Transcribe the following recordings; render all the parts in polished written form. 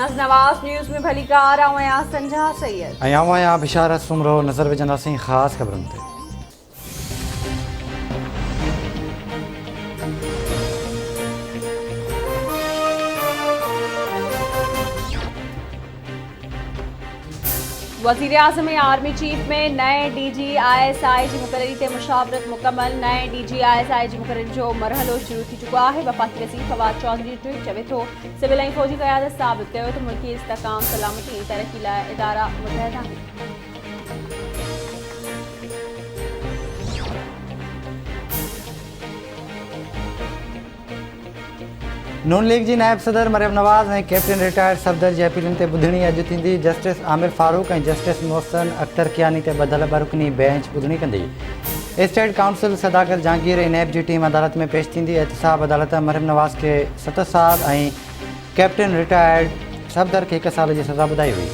नज़ नवाज़ news में भली car आवां संजा सैयद आवां बिशारत सुमरो नज़र विझंदासीं ख़ासि ख़बरुनि ते। वज़ीर आज़म आर्मी चीफ में नए DG/ISI जी मुक़ररी ते मुशावरत मुकम्मल। नए DG/ISI जी मुक़ररी जो मरहलो शुरू थी चुको है। वफ़ाक़ी वज़ीर फवाद चौधरी ट्वीट चवे थो सिविल ऐं फ़ौजी क़यादत साबित कयो त मुल्की इस्तेहकाम सलामती ऐं तरक्की लाइ इदारा मुतहद आहिनि। नून लीग जी नायब सदर मरियम नवाज़ ऐं कैप्टन रिटायर्ड सफदर जी अपीलुनि ते ॿुधणी अॼु थींदी। जस्टिस आमिर फारूक ऐं जस्टिस मोहसिन अख्तर कियानी ते ॿधल बरुकनी बेंच ॿुधणी कंदी। स्टेट काउंसिल सदाकत जहांगीर ऐं नैब जी टीम अदालत में पेश थींदी। एहतसाब अदालत मरियम नवाज़ खे 7 साल ऐं कैप्टन रिटायर्ड सफदर खे 1 साल जी सज़ा ॿुधाई हुई।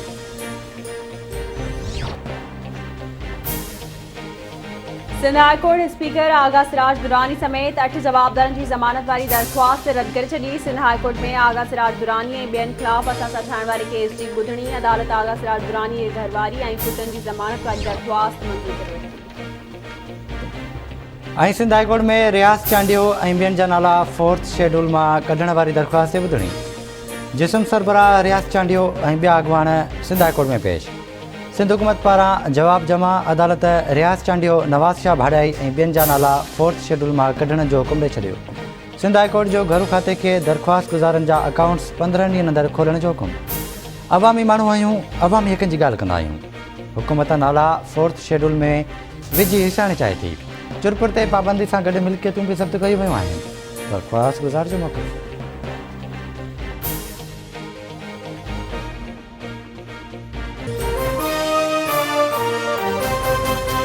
सिंध हाई कोर्ट स्पीकर आगा सिराज दुरानी समेत 8 जवाबदारनि जी ज़मानत वारी दरख़्वास्त रद्द करे छॾी। सिंध हाई कोर्ट में आगा सिराज दुरानी ऐं ॿियनि ख़िलाफ़ असां ठाहिण वारे केस जी ॿुधणी। अदालत आगा सिराज दुरानी जे घरवारी ऐं पुटनि जी ज़मानत वारी दरख़्वास्त मंज़ूर करे वरिती। सिंध हाई कोर्ट में रियाज़ चांडियो ऐं ॿियनि जा नाला 4th शेड्यूल मां कढण वारी दरख़्वास्त ते ॿुधणी। जिस्म सरबराह रियाज़ चांडियो ऐं ॿिया अॻवान सिंध हाई कोर्ट में पेश। सिंध हुकूमत पारां जवाब जमा। अदालत रियाज़ चांडियो, नवाज़ शाह भाड़ाई ऐं ॿियनि जा नाला 4th शेड्यूल मां कढण जो हुकुम ॾेई छॾियो। सिंध हाई कोर्ट जो घरू खाते खे दरख़्वास्त गुज़ारनि जा अकाउंट्स 15 ॾींहंनि अंदरि खोलण जो हुकुम। अवामी माण्हू आहियूं, अवामी हक़नि जी ॻाल्हि कंदा आहियूं। हुकूमत नाला 4th शेड्यूल में विझी हिसाइण चाहे थी। चुरपुर ते पाबंदी सां गॾु मिल्कियतूं बि ज़ब्त कयूं वियूं आहिनि। दरख़्वास्त गुज़ार जो मौक़ो।